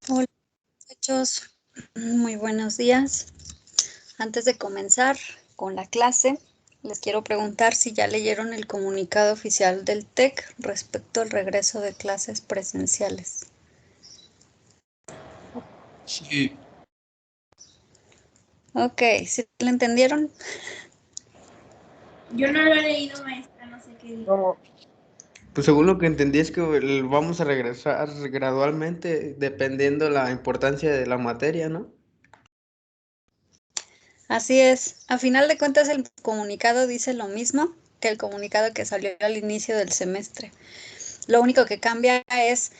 Hola muchachos, muy buenos días. Antes de comenzar con la clase, les quiero preguntar si ya leyeron el comunicado oficial del TEC respecto al regreso de clases presenciales. Sí, Ok, ¿sí lo entendieron? Yo no lo he leído, maestra, no sé qué dice. no, pues según lo que entendí es que vamos a regresar gradualmente dependiendo la importancia de la materia, ¿no? Así es. A final de cuentas, el comunicado dice lo mismo que el comunicado que salió al inicio del semestre. Lo único que cambia es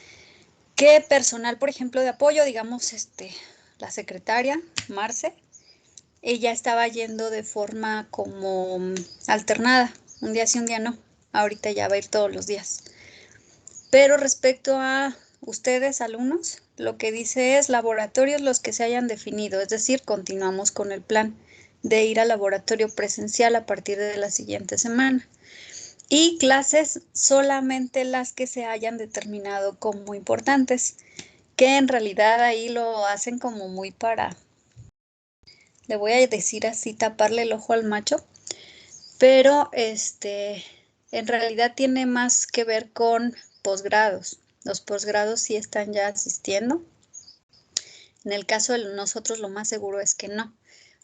que personal, por ejemplo, de apoyo, digamos, la secretaria, Marce, ella estaba yendo de forma como alternada, un día sí, un día no. Ahorita ya va a ir todos los días. Pero respecto a ustedes, alumnos, lo que dice es laboratorios los que se hayan definido, es decir, continuamos con el plan de ir al laboratorio presencial a partir de la siguiente semana. Y clases solamente las que se hayan determinado como importantes, que en realidad ahí lo hacen como muy para, le voy a decir así, taparle el ojo al macho, pero en realidad tiene más que ver con posgrados. Los posgrados sí están ya asistiendo. En el caso de nosotros lo más seguro es que no.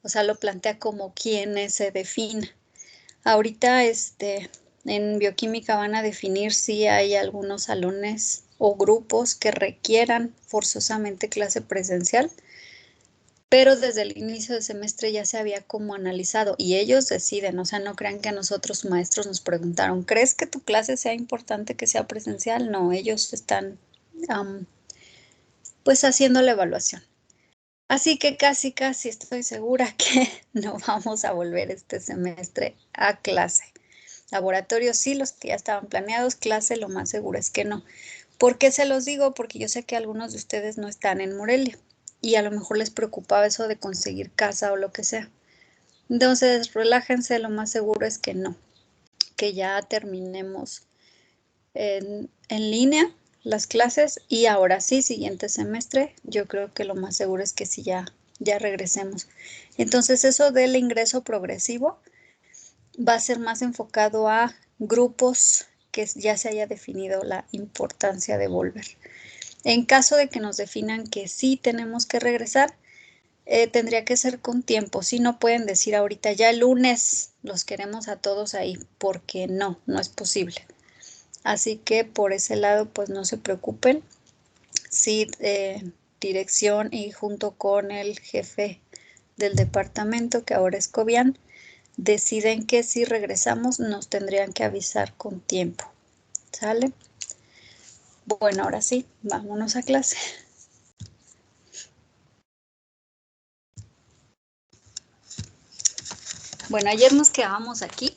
O sea, lo plantea como quienes se defina. Ahorita en bioquímica van a definir si hay algunos salones o grupos que requieran forzosamente clase presencial, pero desde el inicio del semestre ya se había como analizado y ellos deciden, o sea, no crean que a nosotros maestros nos preguntaron, ¿crees que tu clase sea importante que sea presencial? No, ellos están pues haciendo la evaluación. Así que casi estoy segura que no vamos a volver este semestre a clase. Laboratorios sí, los que ya estaban planeados, clase lo más seguro es que no. ¿Por qué se los digo? Porque yo sé que algunos de ustedes no están en Morelia y a lo mejor les preocupaba eso de conseguir casa o lo que sea. Entonces, relájense, lo más seguro es que no, que ya terminemos en línea las clases y ahora sí, siguiente semestre, yo creo que lo más seguro es que sí ya regresemos. Entonces, eso del ingreso progresivo va a ser más enfocado a grupos que ya se haya definido la importancia de volver. En caso de que nos definan que sí tenemos que regresar, tendría que ser con tiempo. Si no pueden decir ahorita ya el lunes los queremos a todos ahí, porque no es posible. Así que por ese lado, pues no se preocupen. Sí, dirección y junto con el jefe del departamento, que ahora es Cobian, deciden que si regresamos nos tendrían que avisar con tiempo. ¿Sale? Bueno, ahora sí, vámonos a clase. Bueno, ayer nos quedábamos aquí,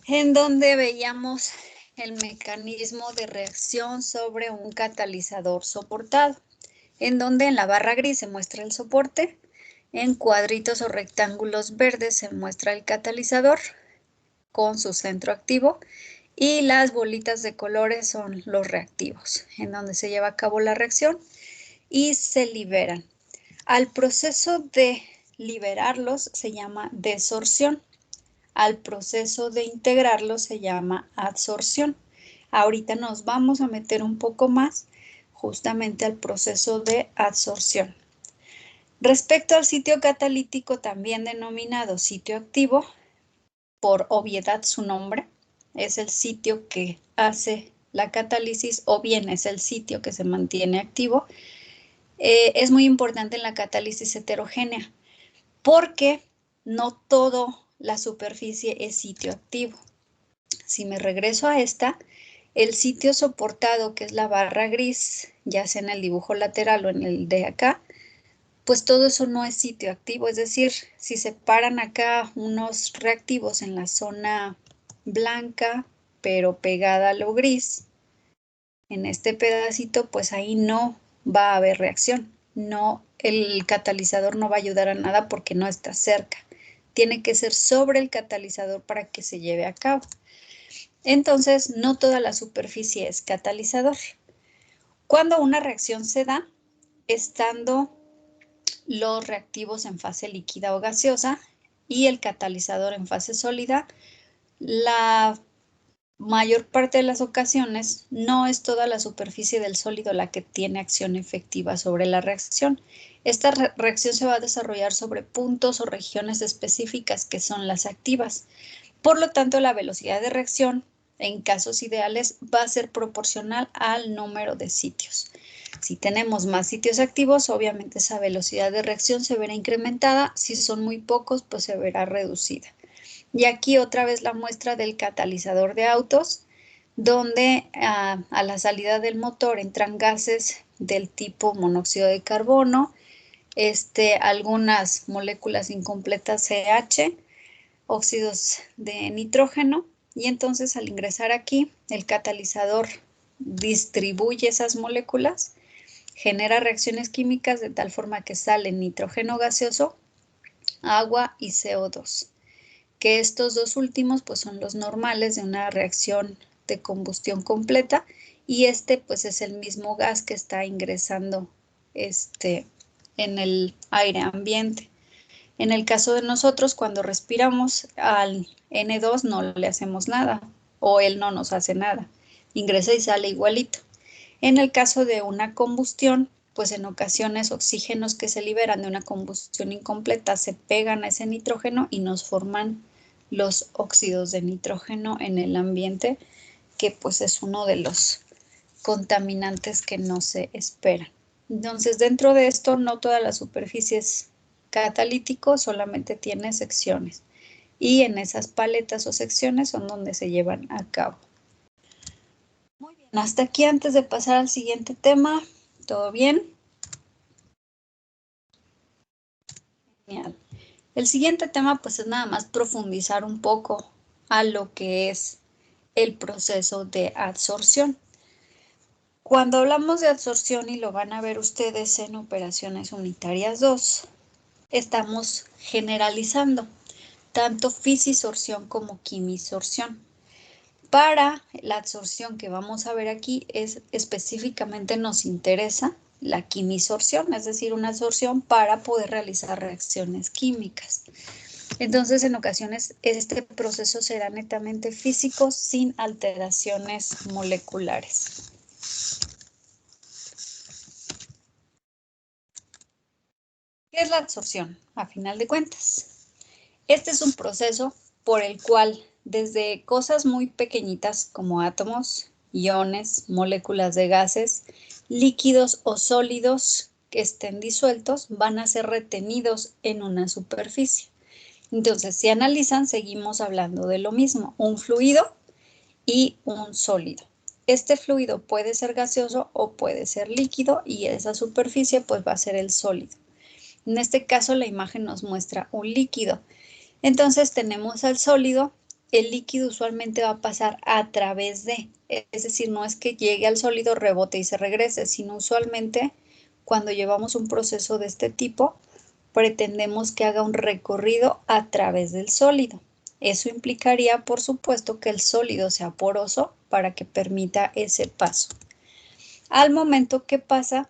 en donde veíamos el mecanismo de reacción sobre un catalizador soportado, en donde en la barra gris se muestra el soporte, en cuadritos o rectángulos verdes se muestra el catalizador con su centro activo y las bolitas de colores son los reactivos, en donde se lleva a cabo la reacción y se liberan. Al proceso de liberarlos se llama desorción. Al proceso de integrarlos se llama adsorción. Ahorita nos vamos a meter un poco más justamente al proceso de adsorción. Respecto al sitio catalítico, también denominado sitio activo, por obviedad su nombre, es el sitio que hace la catálisis o bien es el sitio que se mantiene activo. Es muy importante en la catálisis heterogénea porque no toda la superficie es sitio activo. Si me regreso a esta, el sitio soportado, que es la barra gris, ya sea en el dibujo lateral o en el de acá, pues todo eso no es sitio activo. Es decir, si se paran acá unos reactivos en la zona blanca, pero pegada a lo gris, en este pedacito, pues ahí no va a haber reacción. No, el catalizador no va a ayudar a nada porque no está cerca. Tiene que ser sobre el catalizador para que se lleve a cabo. Entonces, no toda la superficie es catalizador. Cuando una reacción se da, estando los reactivos en fase líquida o gaseosa y el catalizador en fase sólida, la mayor parte de las ocasiones no es toda la superficie del sólido la que tiene acción efectiva sobre la reacción. Esta reacción se va a desarrollar sobre puntos o regiones específicas que son las activas. Por lo tanto, la velocidad de reacción en casos ideales va a ser proporcional al número de sitios. Si tenemos más sitios activos, obviamente esa velocidad de reacción se verá incrementada. Si son muy pocos, pues se verá reducida. Y aquí otra vez la muestra del catalizador de autos, donde a la salida del motor entran gases del tipo monóxido de carbono, algunas moléculas incompletas CH, óxidos de nitrógeno, y entonces al ingresar aquí, el catalizador distribuye esas moléculas, genera reacciones químicas de tal forma que sale nitrógeno gaseoso, agua y CO2. Que estos dos últimos pues son los normales de una reacción de combustión completa y pues es el mismo gas que está ingresando en el aire ambiente. En el caso de nosotros, cuando respiramos al N2 no le hacemos nada o él no nos hace nada, ingresa y sale igualito. En el caso de una combustión, pues en ocasiones oxígenos que se liberan de una combustión incompleta se pegan a ese nitrógeno y nos forman los óxidos de nitrógeno en el ambiente, que pues es uno de los contaminantes que no se esperan. Entonces, dentro de esto, no toda la superficie es catalítico, solamente tiene secciones. Y en esas paletas o secciones son donde se llevan a cabo. Muy bien, hasta aquí antes de pasar al siguiente tema, ¿todo bien? Genial. El siguiente tema pues es nada más profundizar un poco a lo que es el proceso de adsorción. Cuando hablamos de adsorción, y lo van a ver ustedes en operaciones unitarias 2, estamos generalizando tanto fisisorción como quimisorción. Para la adsorción que vamos a ver aquí, específicamente nos interesa la quimisorción, es decir, una adsorción para poder realizar reacciones químicas. Entonces, en ocasiones, este proceso será netamente físico sin alteraciones moleculares. ¿Qué es la adsorción? A final de cuentas, este es un proceso por el cual desde cosas muy pequeñitas como átomos, iones, moléculas de gases, líquidos o sólidos que estén disueltos van a ser retenidos en una superficie. Entonces, si analizan, seguimos hablando de lo mismo, un fluido y un sólido. Este fluido puede ser gaseoso o puede ser líquido y esa superficie pues va a ser el sólido. En este caso, la imagen nos muestra un líquido. Entonces, tenemos al sólido. El líquido usualmente va a pasar a través de, es decir, no es que llegue al sólido, rebote y se regrese, sino usualmente cuando llevamos un proceso de este tipo, pretendemos que haga un recorrido a través del sólido. Eso implicaría, por supuesto, que el sólido sea poroso para que permita ese paso. Al momento que pasa,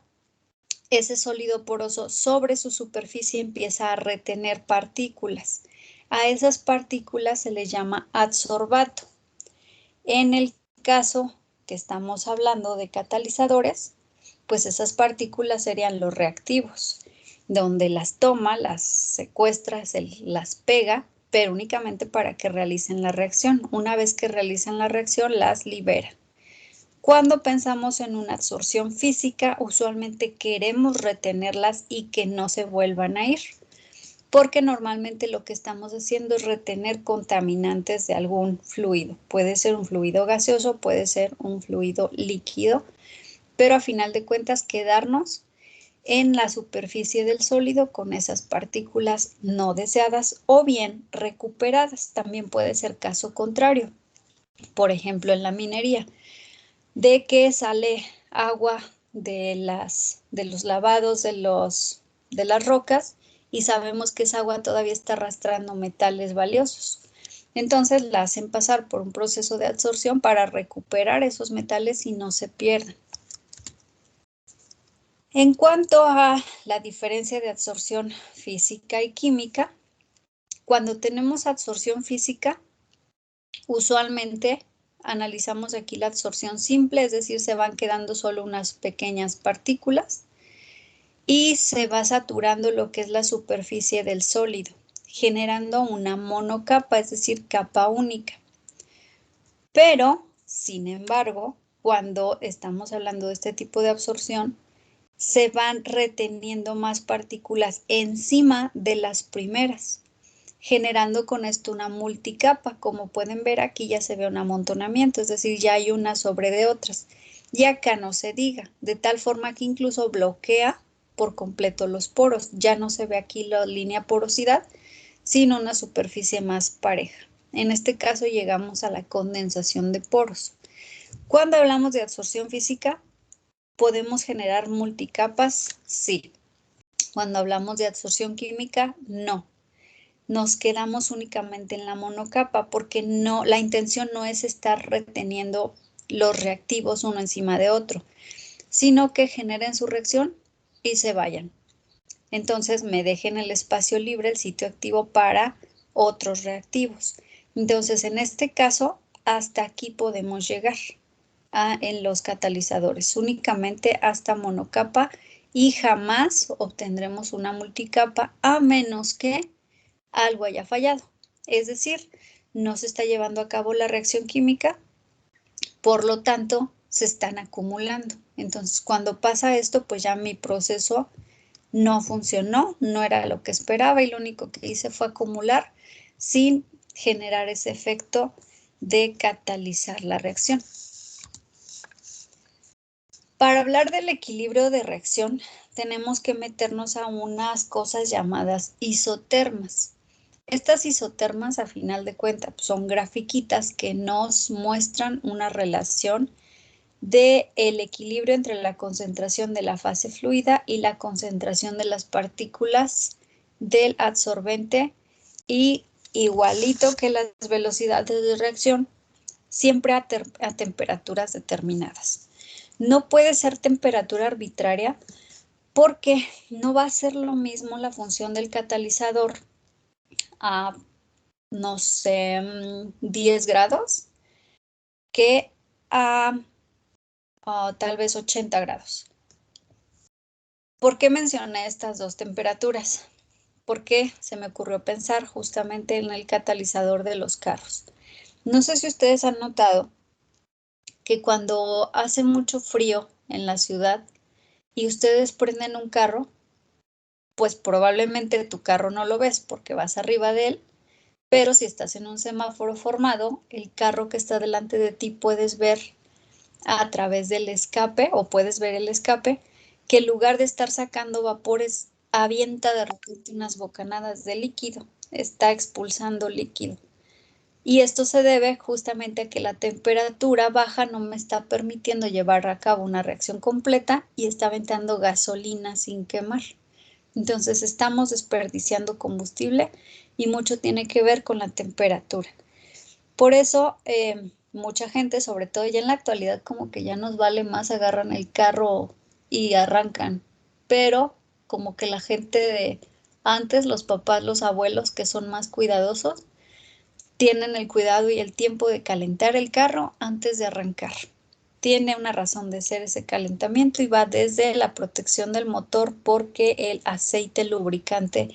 ese sólido poroso sobre su superficie empieza a retener partículas. A esas partículas se les llama adsorbato. En el caso que estamos hablando de catalizadores, pues esas partículas serían los reactivos, donde las toma, las secuestra, las pega, pero únicamente para que realicen la reacción. Una vez que realizan la reacción, las libera. Cuando pensamos en una adsorción física, usualmente queremos retenerlas y que no se vuelvan a ir, porque normalmente lo que estamos haciendo es retener contaminantes de algún fluido. Puede ser un fluido gaseoso, puede ser un fluido líquido, pero a final de cuentas quedarnos en la superficie del sólido con esas partículas no deseadas o bien recuperadas. También puede ser caso contrario. Por ejemplo, en la minería, de que sale agua de los lavados de las rocas y sabemos que esa agua todavía está arrastrando metales valiosos. Entonces la hacen pasar por un proceso de adsorción para recuperar esos metales y no se pierdan. En cuanto a la diferencia de absorción física y química, cuando tenemos absorción física, usualmente analizamos aquí la absorción simple, es decir, se van quedando solo unas pequeñas partículas y se va saturando lo que es la superficie del sólido, generando una monocapa, es decir, capa única. Pero, sin embargo, cuando estamos hablando de este tipo de absorción, se van reteniendo más partículas encima de las primeras, generando con esto una multicapa. Como pueden ver, aquí ya se ve un amontonamiento, es decir, ya hay unas sobre de otras. Y acá no se diga, de tal forma que incluso bloquea por completo los poros. Ya no se ve aquí la línea porosidad, sino una superficie más pareja. En este caso llegamos a la condensación de poros. Cuando hablamos de absorción física, ¿podemos generar multicapas? Sí. Cuando hablamos de absorción química, no. Nos quedamos únicamente en la monocapa porque no, la intención no es estar reteniendo los reactivos uno encima de otro, sino que generen su reacción y se vayan. Entonces me dejen el espacio libre, el sitio activo para otros reactivos. Entonces, en este caso, hasta aquí podemos llegar en los catalizadores, únicamente hasta monocapa y jamás obtendremos una multicapa a menos que algo haya fallado. Es decir, no se está llevando a cabo la reacción química, por lo tanto, se están acumulando. Entonces, cuando pasa esto, pues ya mi proceso no funcionó, no era lo que esperaba y lo único que hice fue acumular sin generar ese efecto de catalizar la reacción. Para hablar del equilibrio de reacción, tenemos que meternos a unas cosas llamadas isotermas. Estas isotermas, a final de cuentas, son grafiquitas que nos muestran una relación del equilibrio entre la concentración de la fase fluida y la concentración de las partículas del adsorbente y igualito que las velocidades de reacción, siempre a temperaturas determinadas. No puede ser temperatura arbitraria porque no va a ser lo mismo la función del catalizador a, no sé, 10 grados que a tal vez 80 grados. ¿Por qué mencioné estas dos temperaturas? Porque se me ocurrió pensar justamente en el catalizador de los carros. No sé si ustedes han notado que cuando hace mucho frío en la ciudad y ustedes prenden un carro, pues probablemente tu carro no lo ves porque vas arriba de él, pero si estás en un semáforo formado, el carro que está delante de ti puedes ver a través del escape o puedes ver el escape que en lugar de estar sacando vapores, avienta de repente unas bocanadas de líquido, está expulsando líquido. Y esto se debe justamente a que la temperatura baja no me está permitiendo llevar a cabo una reacción completa y está aventando gasolina sin quemar. Entonces estamos desperdiciando combustible y mucho tiene que ver con la temperatura. Por eso mucha gente, sobre todo ya en la actualidad, como que ya nos vale más, agarran el carro y arrancan. Pero como que la gente de antes, los papás, los abuelos que son más cuidadosos, tienen el cuidado y el tiempo de calentar el carro antes de arrancar. Tiene una razón de ser ese calentamiento y va desde la protección del motor porque el aceite lubricante,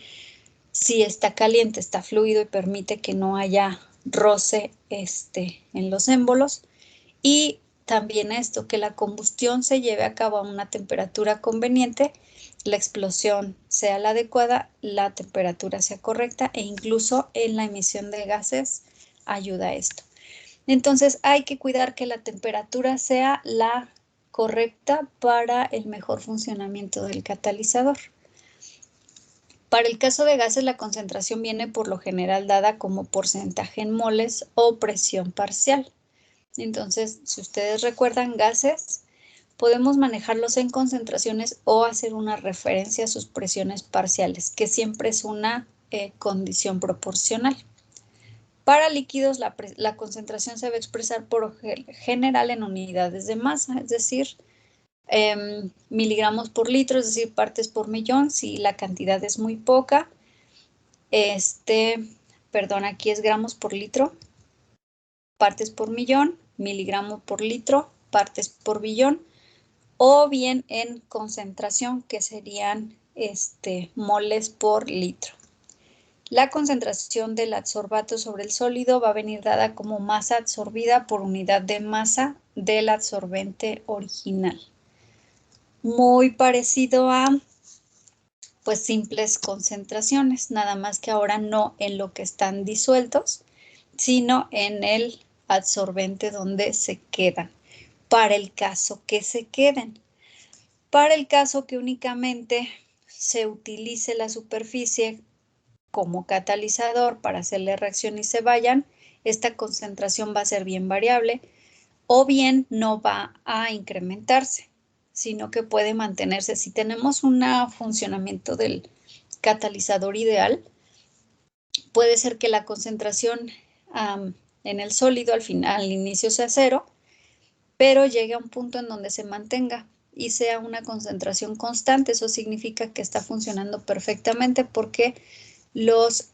si está caliente, está fluido y permite que no haya roce en los émbolos. Y también esto, que la combustión se lleve a cabo a una temperatura conveniente, la explosión sea la adecuada, la temperatura sea correcta e incluso en la emisión de gases ayuda a esto. Entonces hay que cuidar que la temperatura sea la correcta para el mejor funcionamiento del catalizador. Para el caso de gases, la concentración viene por lo general dada como porcentaje en moles o presión parcial. Entonces, si ustedes recuerdan gases, podemos manejarlos en concentraciones o hacer una referencia a sus presiones parciales, que siempre es una condición proporcional. Para líquidos, la concentración se va a expresar por general en unidades de masa, es decir, miligramos por litro, es decir, partes por millón, si la cantidad es muy poca. Perdón, aquí es gramos por litro, partes por millón, miligramo por litro, partes por billón, o bien en concentración, que serían moles por litro. La concentración del adsorbato sobre el sólido va a venir dada como masa absorbida por unidad de masa del absorbente original. Muy parecido a, pues, simples concentraciones, nada más que ahora no en lo que están disueltos, sino en el absorbente donde se quedan, para el caso que se queden. Para el caso que únicamente se utilice la superficie como catalizador para hacerle reacción y se vayan, esta concentración va a ser bien variable o bien no va a incrementarse, sino que puede mantenerse. Si tenemos un funcionamiento del catalizador ideal, puede ser que la concentración en el sólido al inicio sea 0, pero llegue a un punto en donde se mantenga y sea una concentración constante. Eso significa que está funcionando perfectamente porque los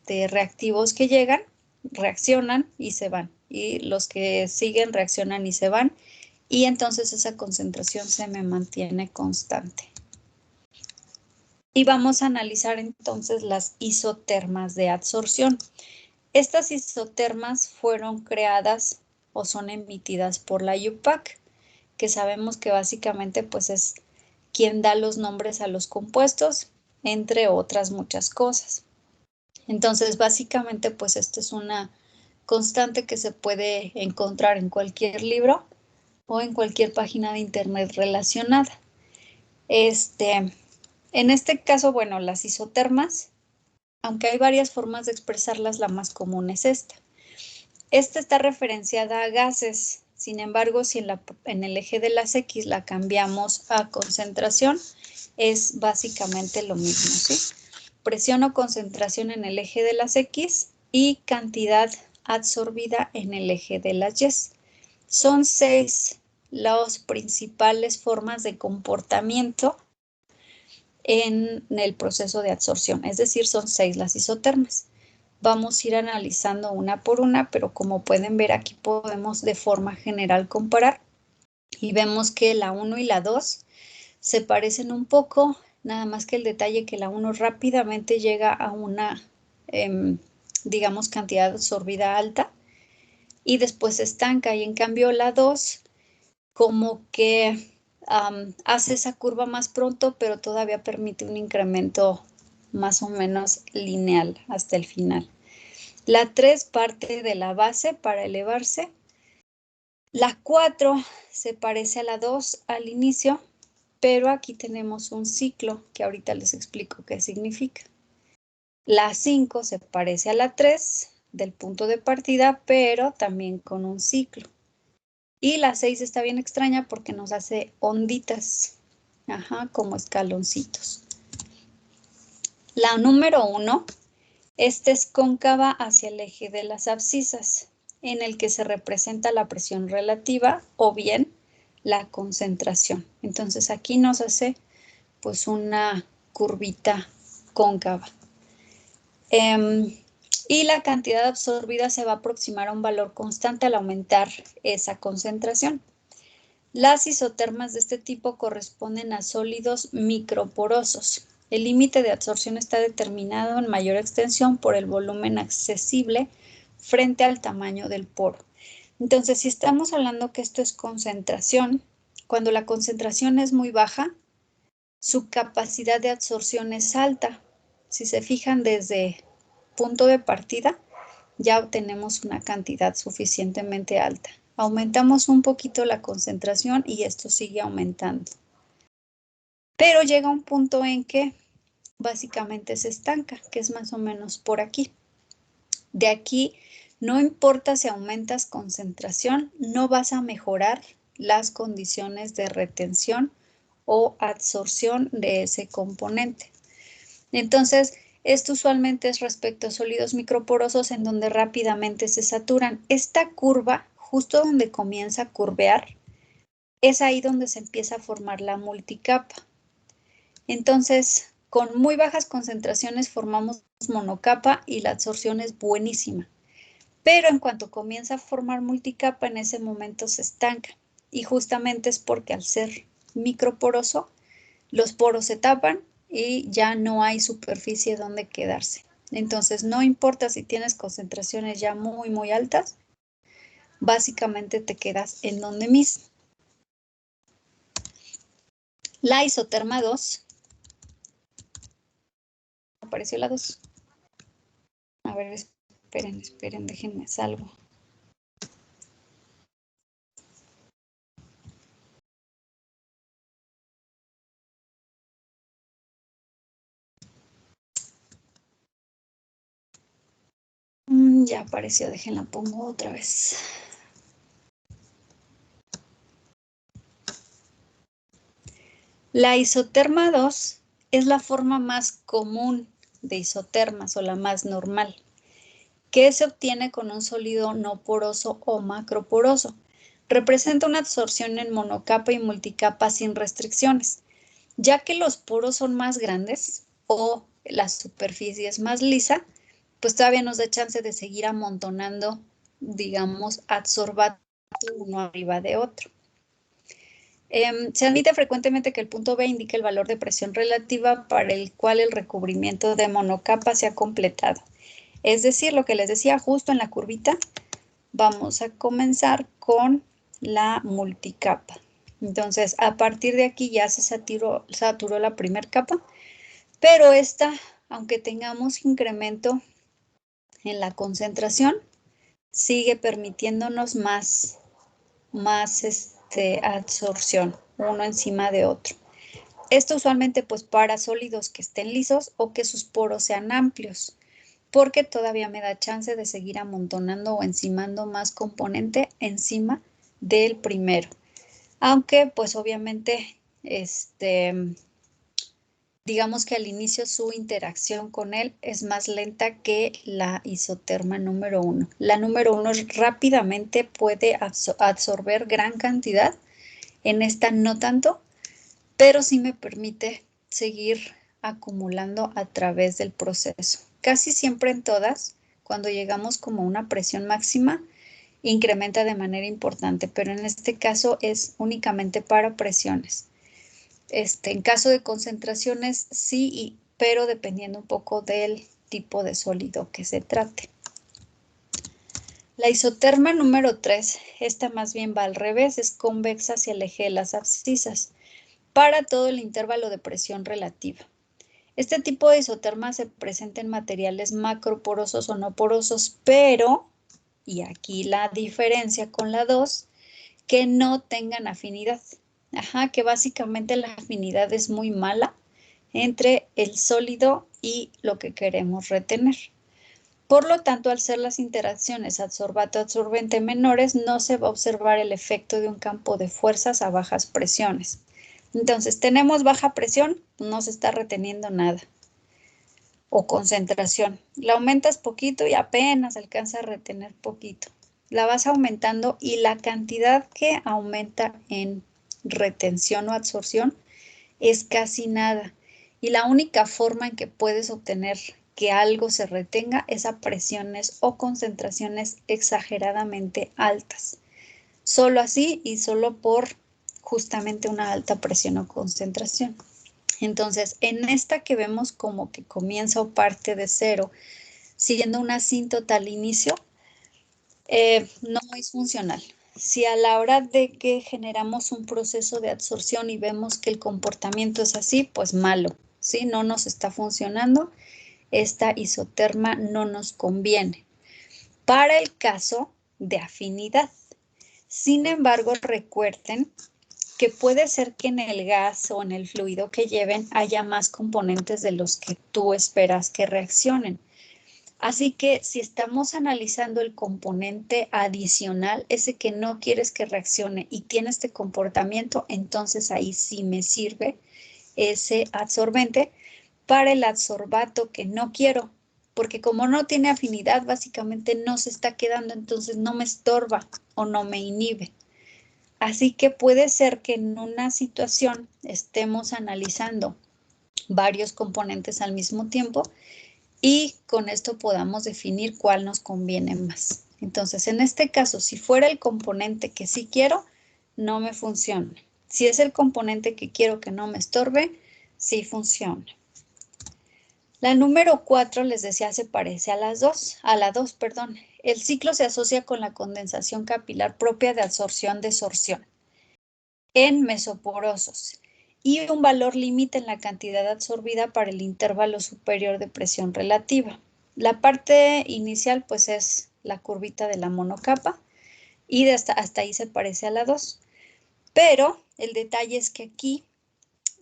reactivos que llegan reaccionan y se van, y los que siguen reaccionan y se van, y entonces esa concentración se me mantiene constante. Y vamos a analizar entonces las isotermas de adsorción. Estas isotermas fueron creadas o son emitidas por la IUPAC, que sabemos que básicamente pues es quien da los nombres a los compuestos, entre otras muchas cosas. Entonces, básicamente, pues esto es una constante que se puede encontrar en cualquier libro o en cualquier página de internet relacionada. En este caso, bueno, las isotermas, aunque hay varias formas de expresarlas, la más común es esta. Esta está referenciada a gases. Sin embargo, si en el eje de las X la cambiamos a concentración, es básicamente lo mismo, ¿sí? Presión o concentración en el eje de las X y cantidad absorbida en el eje de las Y. Son 6 las principales formas de comportamiento en el proceso de absorción, es decir, son 6 las isotermas. Vamos a ir analizando una por una, pero como pueden ver aquí podemos de forma general comparar y vemos que la 1 y la 2 se parecen un poco, nada más que el detalle que la 1 rápidamente llega a una, digamos, cantidad absorbida alta y después se estanca, y en cambio la 2 como que hace esa curva más pronto, pero todavía permite un incremento más o menos lineal hasta el final. La 3 parte de la base para elevarse. La 4 se parece a la 2 al inicio, pero aquí tenemos un ciclo que ahorita les explico qué significa. La 5 se parece a la 3 del punto de partida, pero también con un ciclo. Y la 6 está bien extraña porque nos hace onditas, como escaloncitos. La número 1, esta es cóncava hacia el eje de las abscisas, en el que se representa la presión relativa o bien la concentración. Entonces aquí nos hace pues una curvita cóncava. Y la cantidad absorbida se va a aproximar a un valor constante al aumentar esa concentración. Las isotermas de este tipo corresponden a sólidos microporosos. El límite de absorción está determinado en mayor extensión por el volumen accesible frente al tamaño del poro. Entonces, si estamos hablando que esto es concentración, cuando la concentración es muy baja, su capacidad de absorción es alta. Si se fijan desde punto de partida, ya obtenemos una cantidad suficientemente alta. Aumentamos un poquito la concentración y esto sigue aumentando. Pero llega un punto en que básicamente se estanca, que es más o menos por aquí. De aquí, no importa si aumentas concentración, no vas a mejorar las condiciones de retención o absorción de ese componente. Entonces, esto usualmente es respecto a sólidos microporosos en donde rápidamente se saturan. Esta curva, justo donde comienza a curvear, es ahí donde se empieza a formar la multicapa. Entonces, con muy bajas concentraciones formamos monocapa y la absorción es buenísima. Pero en cuanto comienza a formar multicapa, en ese momento se estanca. Y justamente es porque al ser microporoso, los poros se tapan y ya no hay superficie donde quedarse. Entonces, no importa si tienes concentraciones ya muy, muy altas, básicamente te quedas en donde mismo. La isoterma 2. Apareció la 2. A ver, esperen, déjenme salgo. Ya apareció, déjenla pongo otra vez. La isoterma 2 es la forma más común de isotermas o la más normal, que se obtiene con un sólido no poroso o macroporoso. Representa una absorción en monocapa y multicapa sin restricciones, ya que los poros son más grandes o la superficie es más lisa, pues todavía nos da chance de seguir amontonando, digamos, adsorbato uno arriba de otro. Se admite frecuentemente que el punto B indique el valor de presión relativa para el cual el recubrimiento de monocapa se ha completado. Es decir, lo que les decía justo en la curvita, vamos a comenzar con la multicapa. Entonces, a partir de aquí ya se saturó la primera capa, pero esta, aunque tengamos incremento en la concentración, sigue permitiéndonos más absorción, uno encima de otro. Esto usualmente pues para sólidos que estén lisos o que sus poros sean amplios, porque todavía me da chance de seguir amontonando o encimando más componente encima del primero. Aunque pues obviamente digamos que al inicio su interacción con él es más lenta que la isoterma número 1. La número 1 rápidamente puede absorber gran cantidad, en esta no tanto, pero sí me permite seguir acumulando a través del proceso. Casi siempre en todas, cuando llegamos como a una presión máxima, incrementa de manera importante, pero en este caso es únicamente para presiones. En caso de concentraciones, sí, pero dependiendo un poco del tipo de sólido que se trate. La isoterma número 3, esta más bien va al revés, es convexa hacia el eje de las abscisas, para todo el intervalo de presión relativa. Este tipo de isoterma se presenta en materiales macroporosos o no porosos, pero, y aquí la diferencia con la 2, que no tengan afinidad. Que básicamente la afinidad es muy mala entre el sólido y lo que queremos retener. Por lo tanto, al ser las interacciones adsorbato-absorbente menores, no se va a observar el efecto de un campo de fuerzas a bajas presiones. Entonces, tenemos baja presión, no se está reteniendo nada. O concentración. La aumentas poquito y apenas alcanza a retener poquito. La vas aumentando y la cantidad que aumenta en retención o absorción es casi nada. Y la única forma en que puedes obtener que algo se retenga es a presiones o concentraciones exageradamente altas. Solo así y solo por justamente una alta presión o concentración. Entonces, en esta que vemos como que comienza o parte de cero, siguiendo una asíntota al inicio, no es funcional. Si a la hora de que generamos un proceso de absorción y vemos que el comportamiento es así, pues malo, ¿sí? No nos está funcionando. Esta isoterma no nos conviene. Para el caso de afinidad. Sin embargo, recuerden que puede ser que en el gas o en el fluido que lleven haya más componentes de los que tú esperas que reaccionen. Así que si estamos analizando el componente adicional, ese que no quieres que reaccione y tiene este comportamiento, entonces ahí sí me sirve ese adsorbente para el adsorbato que no quiero, porque como no tiene afinidad, básicamente no se está quedando, entonces no me estorba o no me inhibe. Así que puede ser que en una situación estemos analizando varios componentes al mismo tiempo y con esto podamos definir cuál nos conviene más. Entonces, en este caso, si fuera el componente que sí quiero, no me funciona. Si es el componente que quiero que no me estorbe, sí funciona. La número 4, les decía, se parece a la 2. El ciclo se asocia con la condensación capilar propia de absorción-desorción en mesoporosos y un valor límite en la cantidad absorbida para el intervalo superior de presión relativa. La parte inicial pues es la curvita de la monocapa y hasta ahí se parece a la 2. Pero el detalle es que aquí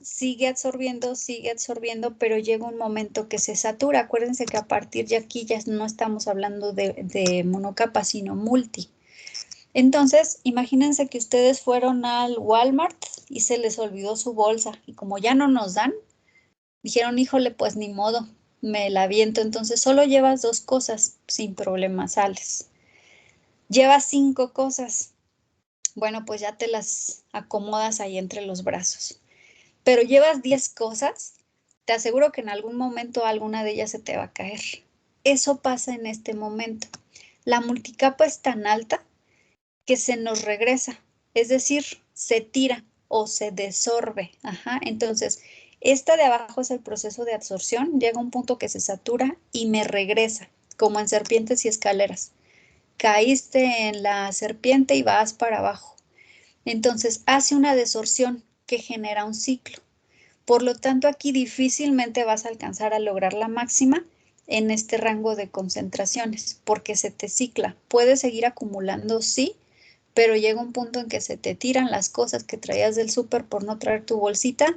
sigue absorbiendo, pero llega un momento que se satura. Acuérdense que a partir de aquí ya no estamos hablando de monocapa, sino multi. Entonces, imagínense que ustedes fueron al Walmart y se les olvidó su bolsa. Y como ya no nos dan, dijeron, híjole, pues ni modo, me la aviento. Entonces, solo llevas 2 cosas, sin problema sales. Llevas 5 cosas. Bueno, pues ya te las acomodas ahí entre los brazos. Pero llevas 10 cosas, te aseguro que en algún momento alguna de ellas se te va a caer. Eso pasa en este momento. La multicapa es tan alta que se nos regresa, es decir, se tira o se desorbe. Entonces, esta de abajo es el proceso de absorción, llega un punto que se satura y me regresa, como en serpientes y escaleras. Caíste en la serpiente y vas para abajo. Entonces, hace una desorción que genera un ciclo. Por lo tanto, aquí difícilmente vas a alcanzar a lograr la máxima en este rango de concentraciones, porque se te cicla. Puedes seguir acumulando, sí, pero llega un punto en que se te tiran las cosas que traías del súper por no traer tu bolsita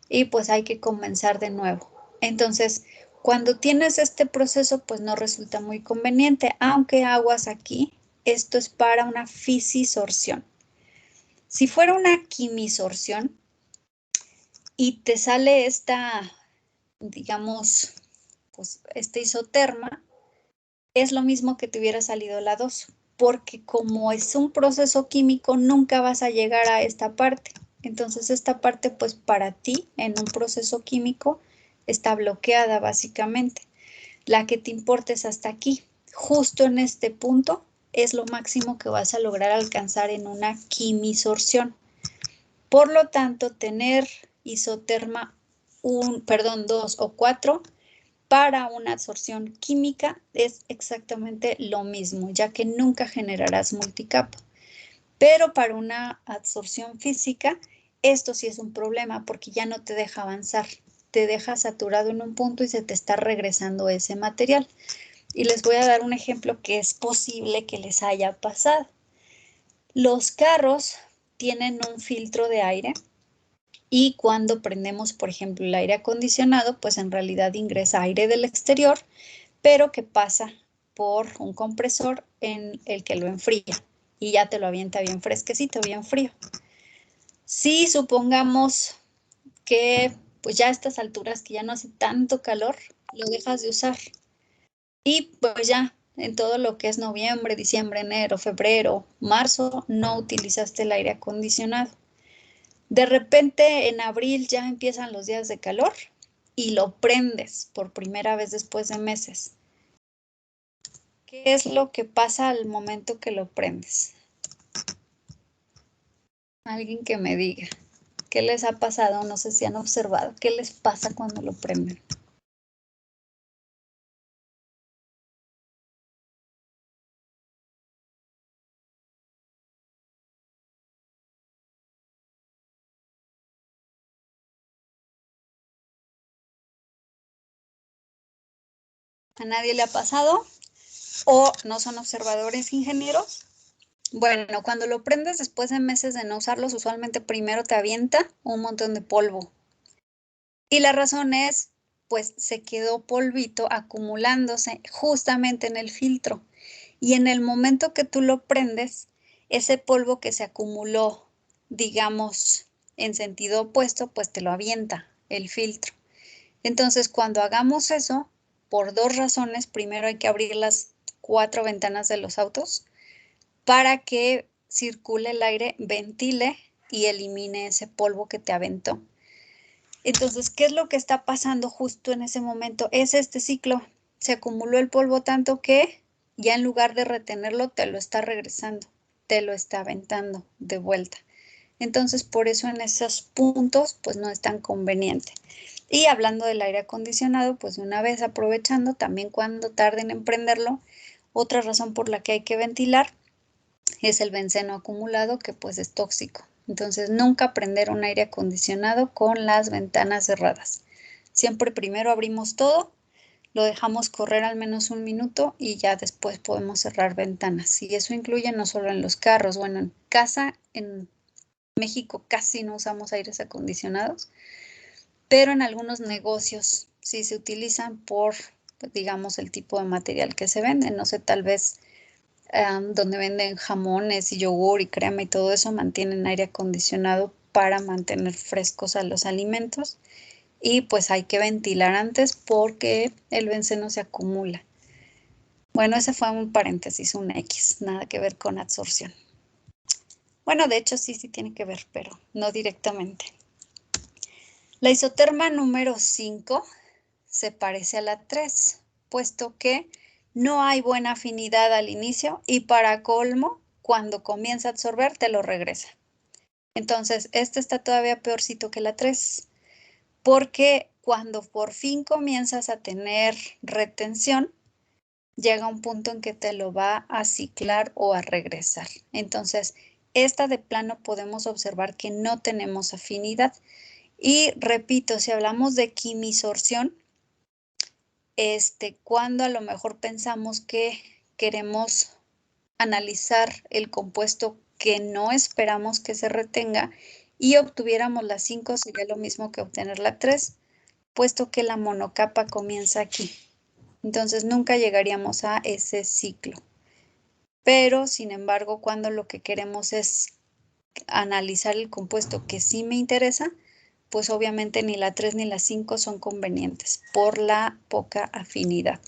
y pues hay que comenzar de nuevo. Entonces, cuando tienes este proceso, pues no resulta muy conveniente, aunque aguas aquí, esto es para una fisisorción. Si fuera una quimisorción y te sale esta, digamos, pues esta isoterma, es lo mismo que te hubiera salido la 2, porque como es un proceso químico, nunca vas a llegar a esta parte. Entonces, esta parte, pues para ti, en un proceso químico, está bloqueada básicamente. La que te importa es hasta aquí. Justo en este punto es lo máximo que vas a lograr alcanzar en una quimisorción. Por lo tanto, tener isoterma 2 o 4 para una absorción química es exactamente lo mismo, ya que nunca generarás multicapa. Pero para una absorción física, esto sí es un problema porque ya no te deja avanzar. Te deja saturado en un punto y se te está regresando ese material. Y les voy a dar un ejemplo que es posible que les haya pasado. Los carros tienen un filtro de aire y cuando prendemos, por ejemplo, el aire acondicionado, pues en realidad ingresa aire del exterior, pero que pasa por un compresor en el que lo enfría y ya te lo avienta bien fresquecito, bien frío. Si supongamos que pues ya a estas alturas que ya no hace tanto calor, lo dejas de usar y pues ya en todo lo que es noviembre, diciembre, enero, febrero, marzo, no utilizaste el aire acondicionado. De repente en abril ya empiezan los días de calor y lo prendes por primera vez después de meses. ¿Qué es lo que pasa al momento que lo prendes? Alguien que me diga. ¿Qué les ha pasado? No sé si han observado. ¿Qué les pasa cuando lo prenden? ¿A nadie le ha pasado? ¿O no son observadores ingenieros? Bueno, cuando lo prendes después de meses de no usarlos, usualmente primero te avienta un montón de polvo. Y la razón es, pues se quedó polvito acumulándose justamente en el filtro. Y en el momento que tú lo prendes, ese polvo que se acumuló, digamos, en sentido opuesto, pues te lo avienta el filtro. Entonces, cuando hagamos eso, por 2 razones, primero hay que abrir las 4 ventanas de los autos para que circule el aire, ventile y elimine ese polvo que te aventó. Entonces, ¿qué es lo que está pasando justo en ese momento? Es este ciclo. Se acumuló el polvo tanto que ya en lugar de retenerlo, te lo está regresando, te lo está aventando de vuelta. Entonces, por eso en esos puntos, pues no es tan conveniente. Y hablando del aire acondicionado, pues de una vez aprovechando, también cuando tarden en prenderlo, otra razón por la que hay que ventilar es el benceno acumulado, que pues es tóxico. Entonces, nunca prender un aire acondicionado con las ventanas cerradas. Siempre primero abrimos todo, lo dejamos correr al menos 1 minuto y ya después podemos cerrar ventanas. Y eso incluye no solo en los carros, bueno, en casa, en México casi no usamos aires acondicionados, pero en algunos negocios sí se utilizan por, digamos, el tipo de material que se vende. No sé, tal vez donde venden jamones y yogur y crema y todo eso, mantienen aire acondicionado para mantener frescos a los alimentos. Y pues hay que ventilar antes porque el benceno se acumula. Bueno, ese fue un paréntesis, un X, nada que ver con absorción. Bueno, de hecho sí tiene que ver, pero no directamente. La isoterma número 5 se parece a la 3, puesto que no hay buena afinidad al inicio y para colmo, cuando comienza a absorber, te lo regresa. Entonces, este está todavía peorcito que la 3, porque cuando por fin comienzas a tener retención, llega un punto en que te lo va a ciclar o a regresar. Entonces, esta de plano podemos observar que no tenemos afinidad. Y repito, si hablamos de quimisorción, cuando a lo mejor pensamos que queremos analizar el compuesto que no esperamos que se retenga y obtuviéramos la 5, sería lo mismo que obtener la 3, puesto que la monocapa comienza aquí. Entonces nunca llegaríamos a ese ciclo. Pero, sin embargo, cuando lo que queremos es analizar el compuesto que sí me interesa, pues obviamente ni la 3 ni la 5 son convenientes por la poca afinidad.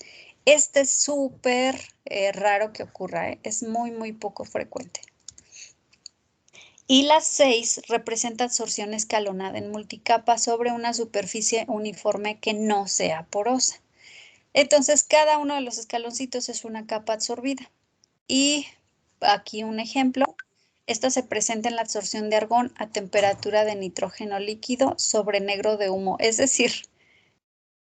Este es súper raro que ocurra, es muy, muy poco frecuente. Y la 6 representa absorción escalonada en multicapa sobre una superficie uniforme que no sea porosa. Entonces, cada uno de los escaloncitos es una capa absorbida. Y aquí un ejemplo. Esta se presenta en la absorción de argón a temperatura de nitrógeno líquido sobre negro de humo, es decir,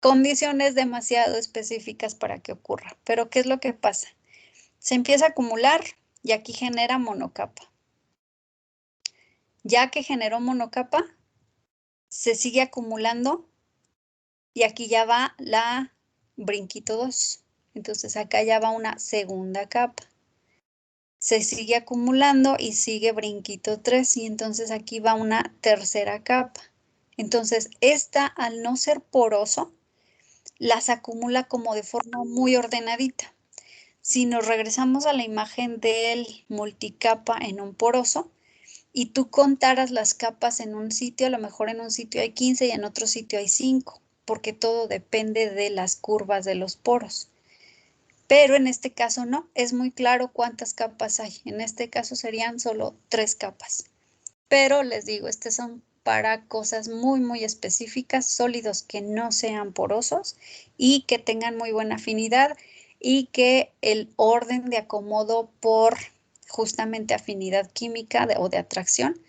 condiciones demasiado específicas para que ocurra. Pero, ¿qué es lo que pasa? Se empieza a acumular y aquí genera monocapa. Ya que generó monocapa, se sigue acumulando y aquí ya va la brinquito 2. Entonces, acá ya va una segunda capa. Se sigue acumulando y sigue brinquito 3 y entonces aquí va una tercera capa. Entonces, esta al no ser poroso, las acumula como de forma muy ordenadita. Si nos regresamos a la imagen del multicapa en un poroso y tú contaras las capas en un sitio, a lo mejor en un sitio hay 15 y en otro sitio hay 5, porque todo depende de las curvas de los poros. Pero en este caso no, es muy claro cuántas capas hay. En este caso serían solo 3 capas. Pero les digo, son para cosas muy, muy específicas, sólidos que no sean porosos y que tengan muy buena afinidad y que el orden de acomodo por justamente afinidad química o de atracción,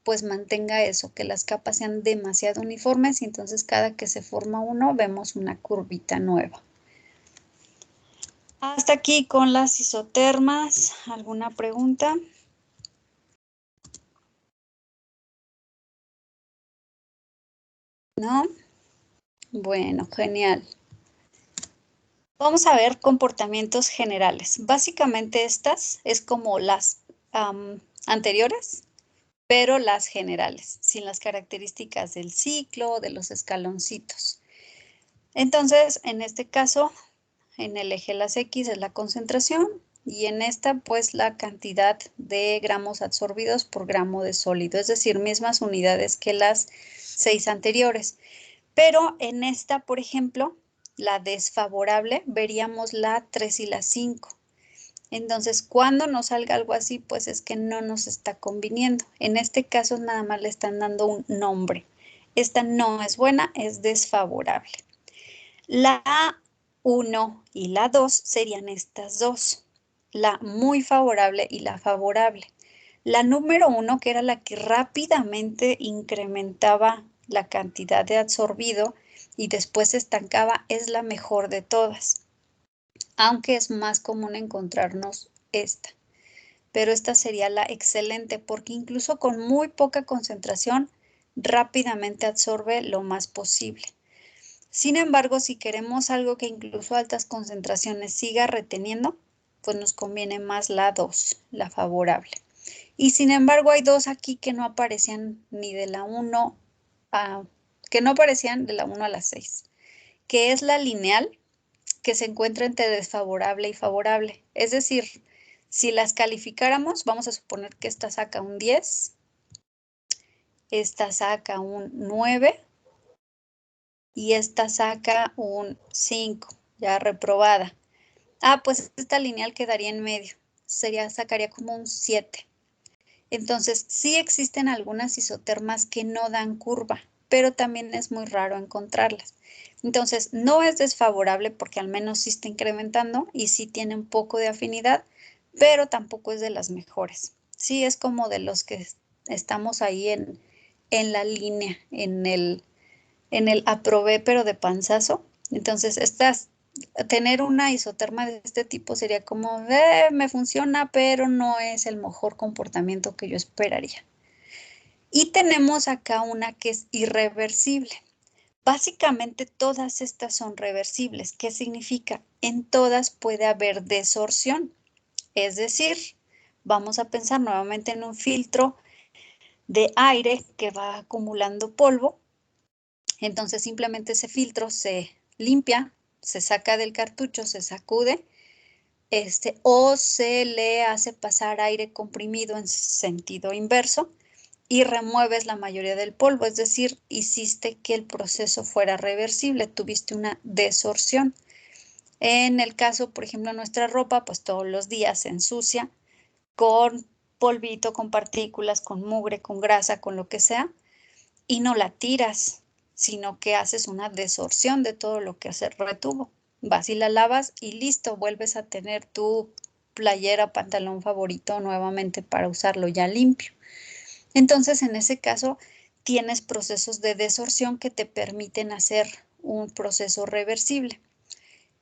pues mantenga eso, que las capas sean demasiado uniformes y entonces cada que se forma uno vemos una curvita nueva. Hasta aquí con las isotermas. ¿Alguna pregunta? ¿No? Bueno, genial. Vamos a ver comportamientos generales. Básicamente estas es como las anteriores, pero las generales, sin las características del ciclo, de los escaloncitos. Entonces, en este caso, en el eje las X es la concentración y en esta pues la cantidad de gramos absorbidos por gramo de sólido, es decir, mismas unidades que las 6 anteriores. Pero en esta, por ejemplo, la desfavorable, veríamos la 3 y la 5. Entonces, cuando nos salga algo así, pues es que no nos está conviniendo. En este caso, nada más le están dando un nombre. Esta no es buena, es desfavorable. La 1 y la 2 serían estas dos. La muy favorable y la favorable. La número 1, que era la que rápidamente incrementaba la cantidad de absorbido y después se estancaba, es la mejor de todas. Aunque es más común encontrarnos esta. Pero esta sería la excelente porque incluso con muy poca concentración rápidamente absorbe lo más posible. Sin embargo, si queremos algo que incluso a altas concentraciones siga reteniendo, pues nos conviene más la 2, la favorable. Y sin embargo, hay dos aquí que no aparecían ni de la 1 a, que no aparecían de la 1 a la 6, que es la lineal, que se encuentra entre desfavorable y favorable. Es decir, si las calificáramos, vamos a suponer que esta saca un 10, esta saca un 9 y esta saca un 5, ya reprobada. Pues esta lineal quedaría en medio, sacaría como un 7. Entonces, sí existen algunas isotermas que no dan curva, pero también es muy raro encontrarlas. Entonces, no es desfavorable porque al menos sí está incrementando y sí tiene un poco de afinidad, pero tampoco es de las mejores. Sí es como de los que estamos ahí en la línea, en el aprobé, pero de panzazo. Entonces, tener una isoterma de este tipo sería como, me funciona, pero no es el mejor comportamiento que yo esperaría. Y tenemos acá una que es irreversible. Básicamente todas estas son reversibles. ¿Qué significa? En todas puede haber desorción. Es decir, vamos a pensar nuevamente en un filtro de aire que va acumulando polvo. Entonces simplemente ese filtro se limpia, se saca del cartucho, se sacude, o se le hace pasar aire comprimido en sentido inverso y remueves la mayoría del polvo, es decir, hiciste que el proceso fuera reversible, tuviste una desorción. En el caso, por ejemplo, nuestra ropa, pues todos los días se ensucia con polvito, con partículas, con mugre, con grasa, con lo que sea, y no la tiras, sino que haces una desorción de todo lo que se retuvo. Vas y la lavas y listo, vuelves a tener tu playera, pantalón favorito nuevamente para usarlo ya limpio. Entonces, en ese caso, tienes procesos de desorción que te permiten hacer un proceso reversible.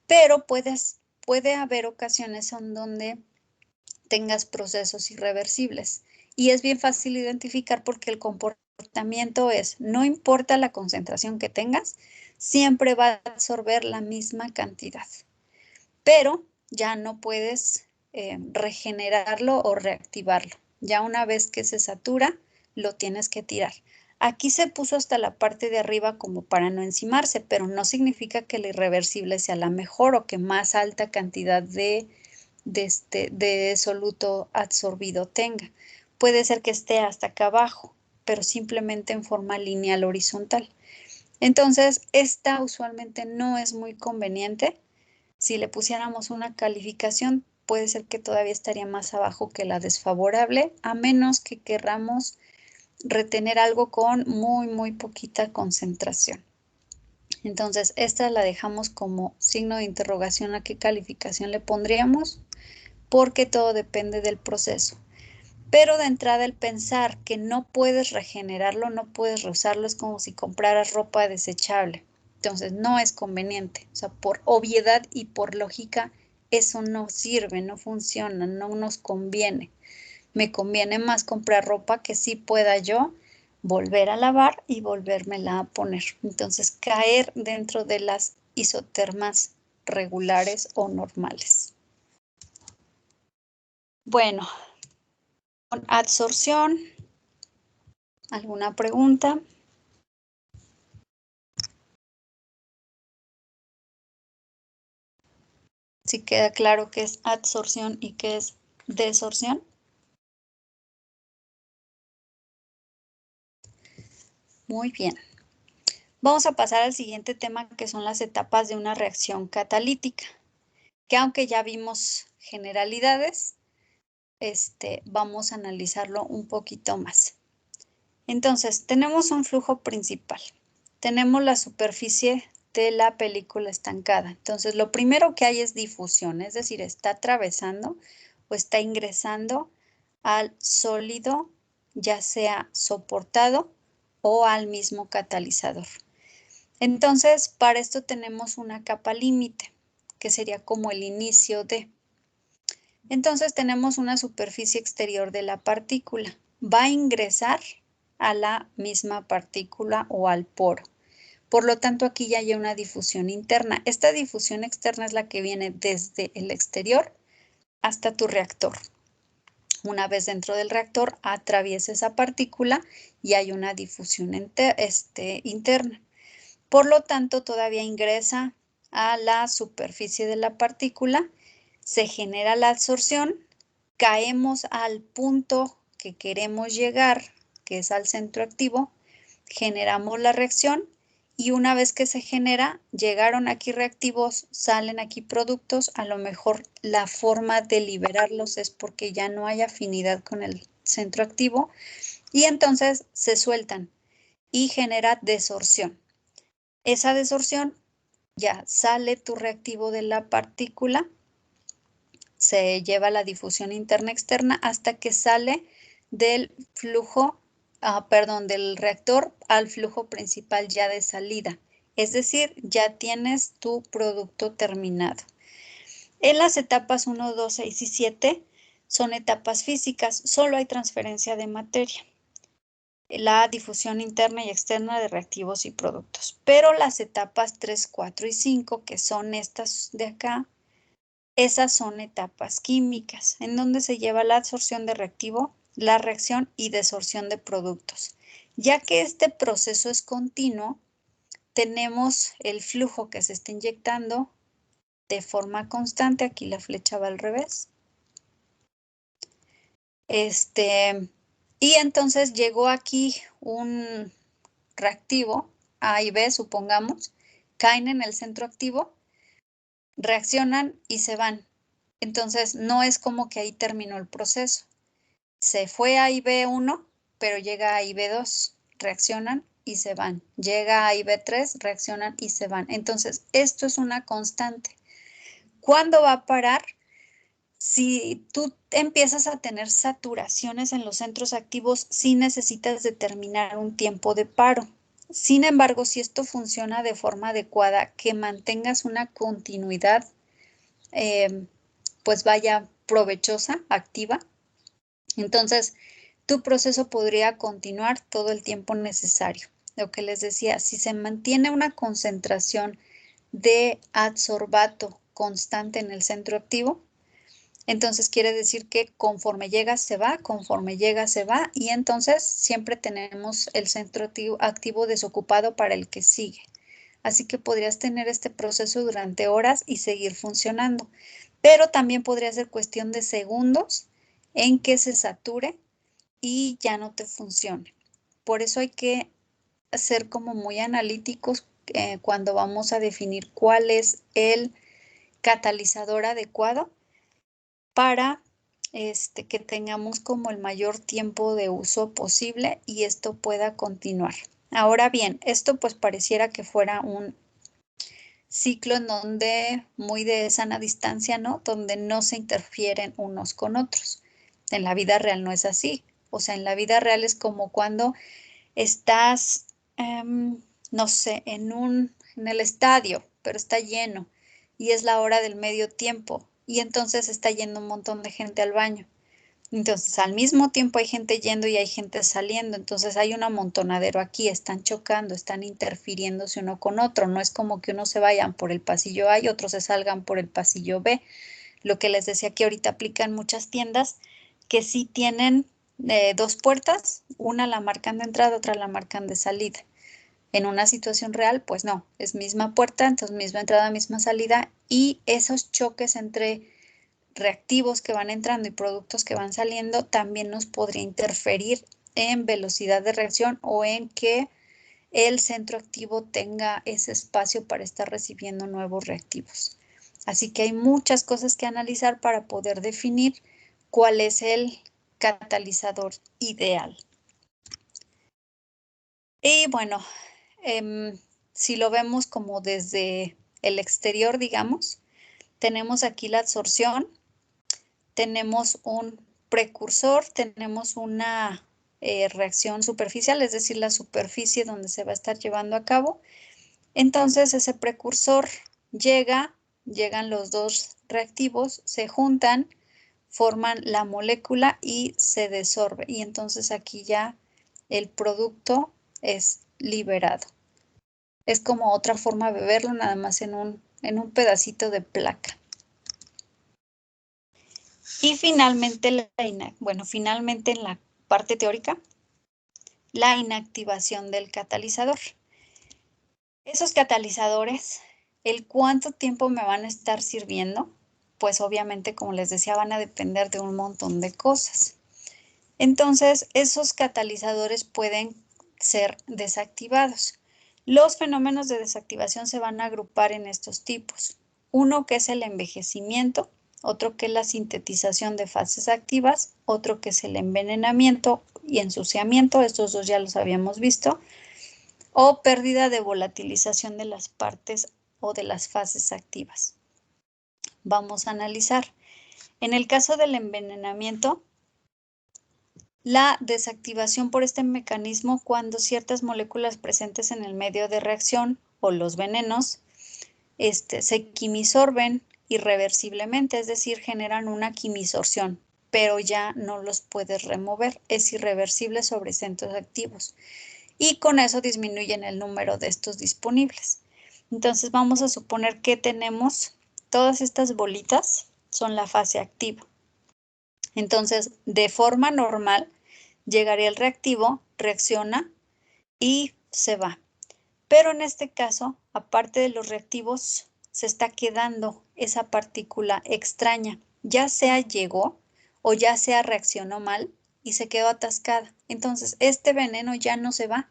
Pero puede haber ocasiones en donde tengas procesos irreversibles. Y es bien fácil identificar porque el comportamiento es, no importa la concentración que tengas, siempre va a absorber la misma cantidad. Pero ya no puedes regenerarlo o reactivarlo. Ya una vez que se satura, lo tienes que tirar. Aquí se puso hasta la parte de arriba como para no encimarse, pero no significa que el irreversible sea la mejor o que más alta cantidad de soluto absorbido tenga. Puede ser que esté hasta acá abajo, pero simplemente en forma lineal horizontal. Entonces, esta usualmente no es muy conveniente. Si le pusiéramos una calificación, puede ser que todavía estaría más abajo que la desfavorable, a menos que querramos retener algo con muy poquita concentración. Entonces, esta la dejamos como signo de interrogación a qué calificación le pondríamos, porque todo depende del proceso. Pero de entrada el pensar que no puedes regenerarlo, no puedes reusarlo, es como si compraras ropa desechable. Entonces no es conveniente. O sea, por obviedad y por lógica, eso no sirve, no funciona, no nos conviene. Me conviene más comprar ropa que sí pueda yo volver a lavar y volvérmela a poner. Entonces caer dentro de las isotermas regulares o normales. Bueno, con absorción, ¿alguna pregunta? Si queda claro qué es absorción y qué es desorción. Muy bien. Vamos a pasar al siguiente tema, que son las etapas de una reacción catalítica, que aunque ya vimos generalidades, vamos a analizarlo un poquito más. Entonces, tenemos un flujo principal. Tenemos la superficie de la película estancada. Entonces, lo primero que hay es difusión, es decir, está atravesando o está ingresando al sólido, ya sea soportado o al mismo catalizador. Entonces, para esto tenemos una capa límite, que sería como el inicio de. Entonces, tenemos una superficie exterior de la partícula. Va a ingresar a la misma partícula o al poro. Por lo tanto, aquí ya hay una difusión interna. Esta difusión externa es la que viene desde el exterior hasta tu reactor. Una vez dentro del reactor, atraviesa esa partícula y hay una difusión interna. Por lo tanto, todavía ingresa a la superficie de la partícula, se genera la absorción, caemos al punto que queremos llegar, que es al centro activo, generamos la reacción y una vez que se genera, llegaron aquí reactivos, salen aquí productos, a lo mejor la forma de liberarlos es porque ya no hay afinidad con el centro activo y entonces se sueltan y genera desorción. Esa desorción ya sale tu reactivo de la partícula, se lleva la difusión interna-externa hasta que sale del flujo, del reactor al flujo principal ya de salida. Es decir, ya tienes tu producto terminado. En las etapas 1, 2, 6 y 7 son etapas físicas, solo hay transferencia de materia. La difusión interna y externa de reactivos y productos. Pero las etapas 3, 4 y 5, que son estas de acá, esas son etapas químicas, en donde se lleva la absorción de reactivo, la reacción y desorción de productos. Ya que este proceso es continuo, tenemos el flujo que se está inyectando de forma constante. Aquí la flecha va al revés. Y entonces llegó aquí un reactivo, A y B, supongamos, caen en el centro activo, reaccionan y se van. Entonces, no es como que ahí terminó el proceso. Se fue a IB1, pero llega a IB2, reaccionan y se van. Llega a IB3, reaccionan y se van. Entonces, esto es una constante. ¿Cuándo va a parar? Si tú empiezas a tener saturaciones en los centros activos, sí necesitas determinar un tiempo de paro. Sin embargo, si esto funciona de forma adecuada, que mantengas una continuidad, pues vaya provechosa, activa, entonces tu proceso podría continuar todo el tiempo necesario. Lo que les decía, si se mantiene una concentración de adsorbato constante en el centro activo, entonces quiere decir que conforme llega se va, conforme llega se va y entonces siempre tenemos el centro activo desocupado para el que sigue. Así que podrías tener este proceso durante horas y seguir funcionando. Pero también podría ser cuestión de segundos en que se sature y ya no te funcione. Por eso hay que ser como muy analíticos cuando vamos a definir cuál es el catalizador adecuado para que tengamos como el mayor tiempo de uso posible y esto pueda continuar. Ahora bien, esto pues pareciera que fuera un ciclo en donde muy de sana distancia, ¿no? Donde no se interfieren unos con otros. En la vida real no es así. O sea, en la vida real es como cuando estás, no sé, en el estadio, pero está lleno y es la hora del medio tiempo y entonces está yendo un montón de gente al baño. Entonces, al mismo tiempo hay gente yendo y hay gente saliendo. Entonces, hay un amontonadero aquí. Están chocando, están interfiriéndose uno con otro. No es como que unos se vayan por el pasillo A y otros se salgan por el pasillo B. Lo que les decía que ahorita aplica en muchas tiendas que sí tienen dos puertas. Una la marcan de entrada, otra la marcan de salida. En una situación real, pues no. Es misma puerta, entonces misma entrada, misma salida. Y esos choques entre reactivos que van entrando y productos que van saliendo también nos podría interferir en velocidad de reacción o en que el centro activo tenga ese espacio para estar recibiendo nuevos reactivos. Así que hay muchas cosas que analizar para poder definir cuál es el catalizador ideal. Y bueno, si lo vemos como desde el exterior, digamos, tenemos aquí la absorción, tenemos un precursor, tenemos una reacción superficial, es decir, la superficie donde se va a estar llevando a cabo. Entonces ese precursor llegan los dos reactivos, se juntan, forman la molécula y se desorbe. Y entonces aquí ya el producto es liberado. Es como otra forma de verlo, nada más en un pedacito de placa. Y finalmente, finalmente en la parte teórica, la inactivación del catalizador. Esos catalizadores, ¿el cuánto tiempo me van a estar sirviendo? Pues obviamente, como les decía, van a depender de un montón de cosas. Entonces, esos catalizadores pueden ser desactivados. Los fenómenos de desactivación se van a agrupar en estos tipos. Uno que es el envejecimiento, otro que es la sintetización de fases activas, otro que es el envenenamiento y ensuciamiento, estos dos ya los habíamos visto, o pérdida de volatilización de las partes o de las fases activas. Vamos a analizar. En el caso del envenenamiento, la desactivación por este mecanismo cuando ciertas moléculas presentes en el medio de reacción o los venenos se quimisorben irreversiblemente, es decir, generan una quimisorción, pero ya no los puedes remover, es irreversible sobre centros activos y con eso disminuyen el número de estos disponibles. Entonces vamos a suponer que tenemos todas estas bolitas, son la fase activa. Entonces, de forma normal, llegaría el reactivo, reacciona y se va. Pero en este caso, aparte de los reactivos, se está quedando esa partícula extraña. Ya sea llegó o ya sea reaccionó mal y se quedó atascada. Entonces, este veneno ya no se va.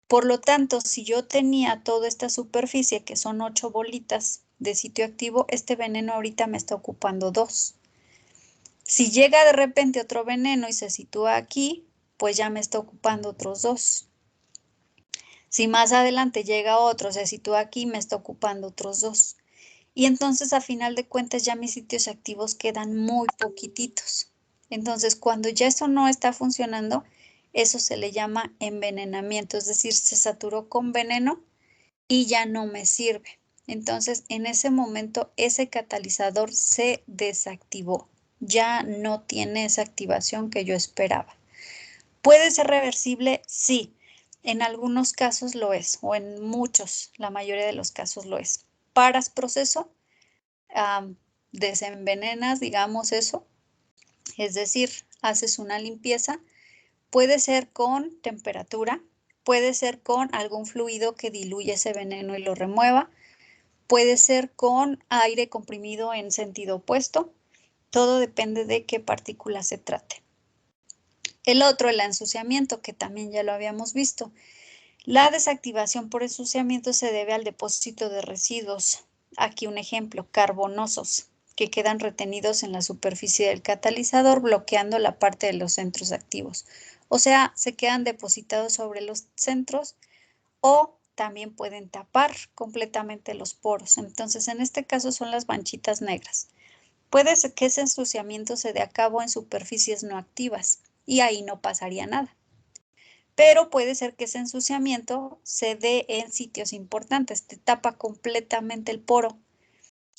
Por lo tanto, si yo tenía toda esta superficie, que son 8 bolitas de sitio activo, este veneno ahorita me está ocupando 2. Si llega de repente otro veneno y se sitúa aquí, pues ya me está ocupando otros 2. Si más adelante llega otro, se sitúa aquí, me está ocupando otros 2. Y entonces, a final de cuentas, ya mis sitios activos quedan muy poquititos. Entonces, cuando ya eso no está funcionando, eso se le llama envenenamiento, es decir, se saturó con veneno y ya no me sirve. Entonces, en ese momento, ese catalizador se desactivó. Ya no tiene esa activación que yo esperaba. ¿Puede ser reversible? Sí. En algunos casos lo es, o en muchos, la mayoría de los casos lo es. Paras proceso, desenvenenas, digamos eso, es decir, haces una limpieza. Puede ser con temperatura, puede ser con algún fluido que diluye ese veneno y lo remueva, puede ser con aire comprimido en sentido opuesto. Todo depende de qué partícula se trate. El otro, el ensuciamiento, que también ya lo habíamos visto. La desactivación por ensuciamiento se debe al depósito de residuos. Aquí un ejemplo, carbonosos, que quedan retenidos en la superficie del catalizador, bloqueando la parte de los centros activos. O sea, se quedan depositados sobre los centros o también pueden tapar completamente los poros. Entonces, en este caso son las manchitas negras. Puede ser que ese ensuciamiento se dé a cabo en superficies no activas y ahí no pasaría nada. Pero puede ser que ese ensuciamiento se dé en sitios importantes, te tapa completamente el poro.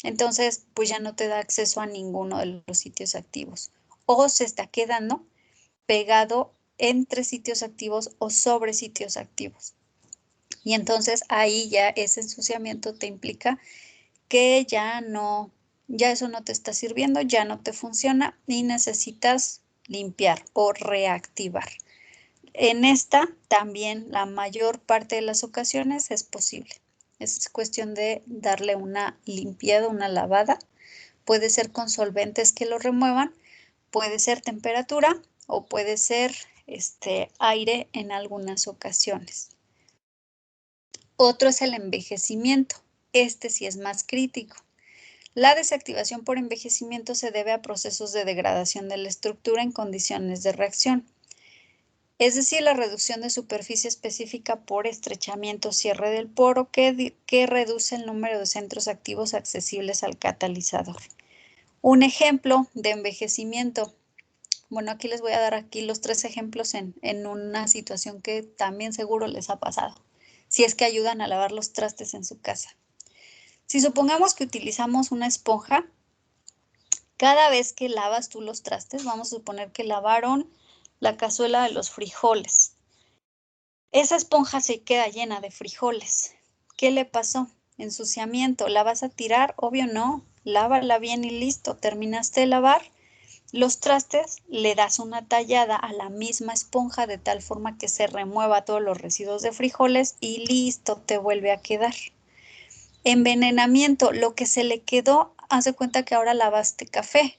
Entonces, pues ya no te da acceso a ninguno de los sitios activos. O se está quedando pegado entre sitios activos o sobre sitios activos. Y entonces ahí ya ese ensuciamiento te implica que ya eso no te está sirviendo, ya no te funciona y necesitas limpiar o reactivar. En esta también la mayor parte de las ocasiones es posible. Es cuestión de darle una limpiada, una lavada. Puede ser con solventes que lo remuevan, puede ser temperatura o puede ser aire en algunas ocasiones. Otro es el envejecimiento. Este sí es más crítico. La desactivación por envejecimiento se debe a procesos de degradación de la estructura en condiciones de reacción. Es decir, la reducción de superficie específica por estrechamiento o cierre del poro que reduce el número de centros activos accesibles al catalizador. Un ejemplo de envejecimiento. Bueno, aquí les voy a dar aquí los 3 ejemplos en una situación que también seguro les ha pasado, si es que ayudan a lavar los trastes en su casa. Si supongamos que utilizamos una esponja, cada vez que lavas tú los trastes, vamos a suponer que lavaron la cazuela de los frijoles. Esa esponja se queda llena de frijoles. ¿Qué le pasó? Ensuciamiento. ¿La vas a tirar? Obvio no. Lávala bien y listo. Terminaste de lavar los trastes, le das una tallada a la misma esponja de tal forma que se remueva todos los residuos de frijoles y listo, te vuelve a quedar. Envenenamiento. Lo que se le quedó, haz de cuenta que ahora lavaste café.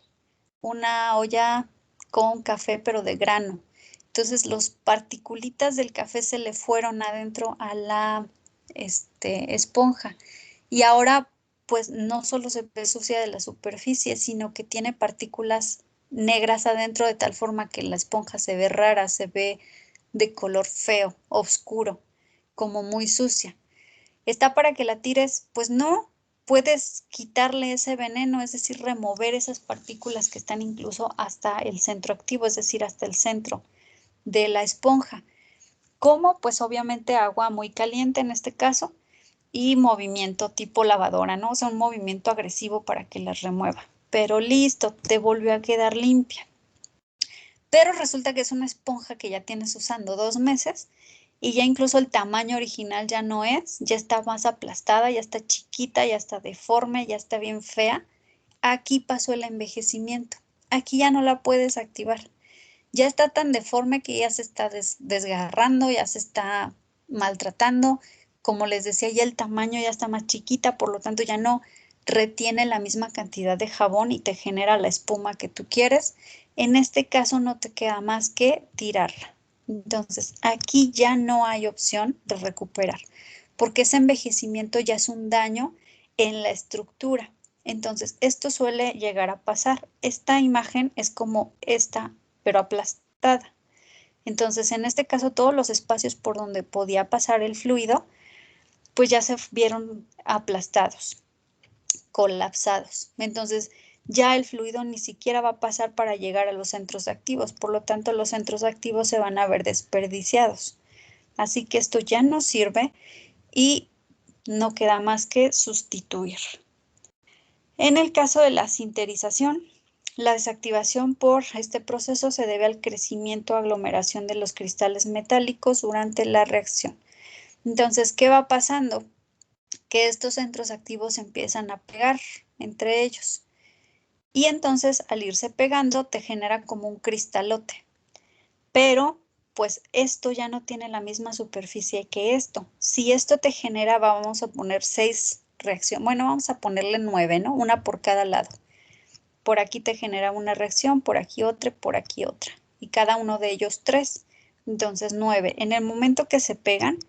Una olla con café pero de grano. Entonces los particulitas del café se le fueron adentro a la esponja y ahora pues no solo se ve sucia de la superficie, sino que tiene partículas negras adentro de tal forma que la esponja se ve rara, se ve de color feo, oscuro, como muy sucia. ¿Está para que la tires? Pues no, puedes quitarle ese veneno, es decir, remover esas partículas que están incluso hasta el centro activo, es decir, hasta el centro de la esponja. ¿Cómo? Pues obviamente agua muy caliente en este caso y movimiento tipo lavadora, ¿no? O sea, un movimiento agresivo para que las remueva. Pero listo, te volvió a quedar limpia. Pero resulta que es una esponja que ya tienes usando 2 meses y ya incluso el tamaño original ya no es, ya está más aplastada, ya está chiquita, ya está deforme, ya está bien fea. Aquí pasó el envejecimiento. Aquí ya no la puedes activar. Ya está tan deforme que ya se está desgarrando, ya se está maltratando. Como les decía, ya el tamaño ya está más chiquita, por lo tanto ya no retiene la misma cantidad de jabón y te genera la espuma que tú quieres. En este caso no te queda más que tirarla. Entonces, aquí ya no hay opción de recuperar, porque ese envejecimiento ya es un daño en la estructura. Entonces, esto suele llegar a pasar. Esta imagen es como esta, pero aplastada. Entonces, en este caso, todos los espacios por donde podía pasar el fluido, pues ya se vieron aplastados, colapsados. Entonces, ya el fluido ni siquiera va a pasar para llegar a los centros activos. Por lo tanto, los centros activos se van a ver desperdiciados. Así que esto ya no sirve y no queda más que sustituir. En el caso de la sinterización, la desactivación por este proceso se debe al crecimiento o aglomeración de los cristales metálicos durante la reacción. Entonces, ¿qué va pasando? Que estos centros activos empiezan a pegar entre ellos. Y entonces, al irse pegando, te genera como un cristalote. Pero, pues, esto ya no tiene la misma superficie que esto. Si esto te genera, vamos a poner 6 reacciones. Bueno, vamos a ponerle 9, ¿no? Una por cada lado. Por aquí te genera una reacción, por aquí otra, por aquí otra. Y cada uno de ellos 3. Entonces 9. En el momento que se pegan,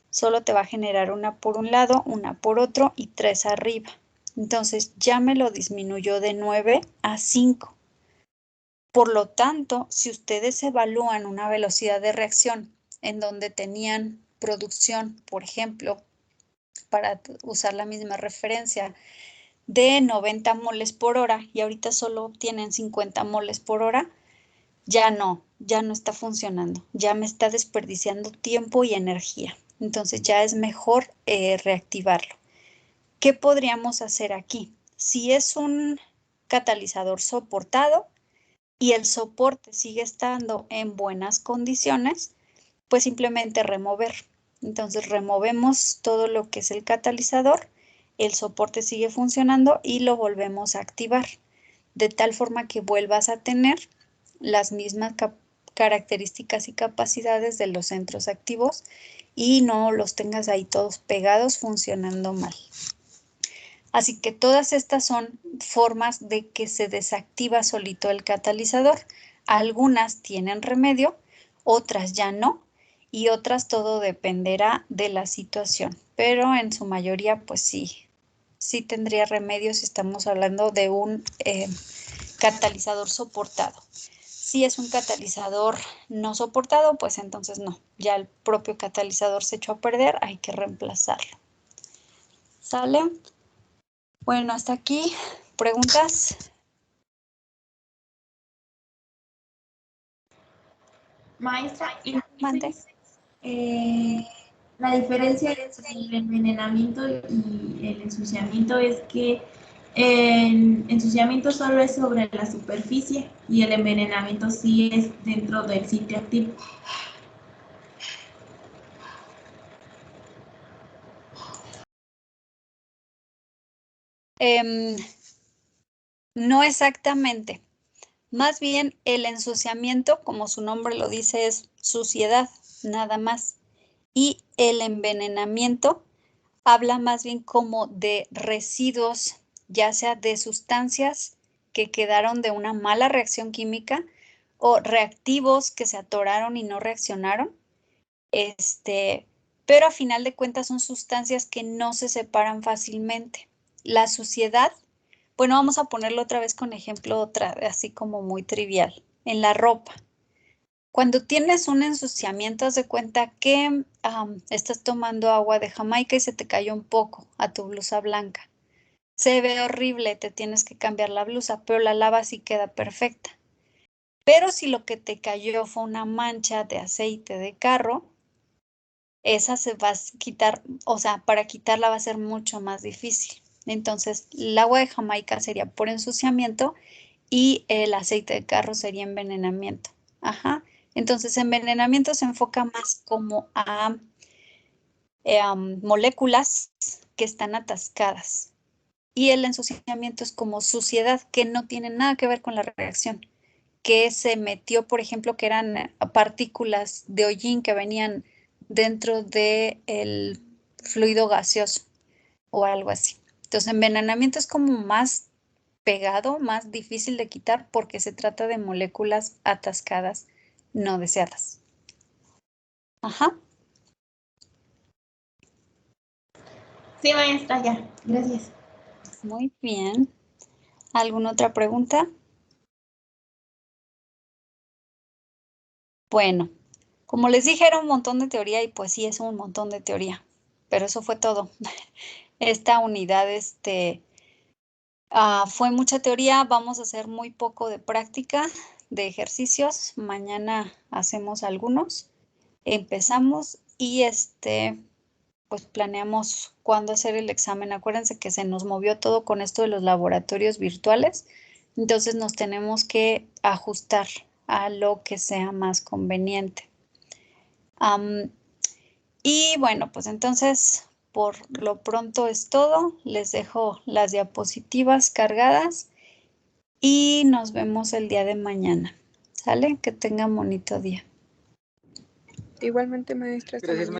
solo te va a generar una por un lado, una por otro y 3 arriba. Entonces ya me lo disminuyó de 9 a 5. Por lo tanto, si ustedes evalúan una velocidad de reacción en donde tenían producción, por ejemplo, para usar la misma referencia, de 90 moles por hora y ahorita solo obtienen 50 moles por hora, ya no está funcionando, ya me está desperdiciando tiempo y energía. Entonces ya es mejor reactivarlo. ¿Qué podríamos hacer aquí? Si es un catalizador soportado y el soporte sigue estando en buenas condiciones, pues simplemente remover. Entonces removemos todo lo que es el catalizador, el soporte sigue funcionando y lo volvemos a activar, de tal forma que vuelvas a tener las mismas características y capacidades de los centros activos y no los tengas ahí todos pegados funcionando mal. Así que todas estas son formas de que se desactiva solito el catalizador. Algunas tienen remedio, otras ya no, y otras todo dependerá de la situación, pero en su mayoría pues sí, sí tendría remedio si estamos hablando de un catalizador soportado. Si es un catalizador no soportado, pues entonces no. Ya el propio catalizador se echó a perder, hay que reemplazarlo. ¿Sale? Bueno, hasta aquí. ¿Preguntas? Maestra, Mande. la diferencia entre el envenenamiento y el ensuciamiento es que el ensuciamiento solo es sobre la superficie y el envenenamiento sí es dentro del sitio activo. No exactamente. Más bien el ensuciamiento, como su nombre lo dice, es suciedad, nada más. Y el envenenamiento habla más bien como de residuos, ya sea de sustancias que quedaron de una mala reacción química o reactivos que se atoraron y no reaccionaron. Pero a final de cuentas son sustancias que no se separan fácilmente. La suciedad, bueno, vamos a ponerlo otra vez con ejemplo, así como muy trivial. En la ropa. Cuando tienes un ensuciamiento, haz de cuenta que estás tomando agua de Jamaica y se te cayó un poco a tu blusa blanca. Se ve horrible, te tienes que cambiar la blusa, pero la lavas y queda perfecta. Pero si lo que te cayó fue una mancha de aceite de carro, esa se va a quitar, o sea, para quitarla va a ser mucho más difícil. Entonces, el agua de Jamaica sería por ensuciamiento y el aceite de carro sería envenenamiento. Ajá. Entonces, envenenamiento se enfoca más como a moléculas que están atascadas. Y el ensuciamiento es como suciedad que no tiene nada que ver con la reacción. Que se metió, por ejemplo, que eran partículas de hollín que venían dentro del fluido gaseoso o algo así. Entonces, envenenamiento es como más pegado, más difícil de quitar porque se trata de moléculas atascadas no deseadas. Ajá. Sí, maestra, ya. Gracias. Muy bien. ¿Alguna otra pregunta? Bueno, como les dije, era un montón de teoría y pues sí, es un montón de teoría, pero eso fue todo. Esta unidad, fue mucha teoría, vamos a hacer muy poco de práctica, de ejercicios. Mañana hacemos algunos, empezamos y pues planeamos cuándo hacer el examen. Acuérdense que se nos movió todo con esto de los laboratorios virtuales, entonces nos tenemos que ajustar a lo que sea más conveniente. Y bueno, pues entonces por lo pronto es todo. Les dejo las diapositivas cargadas y nos vemos el día de mañana. ¿Sale? Que tengan bonito día. Igualmente, maestra. Hasta mañana.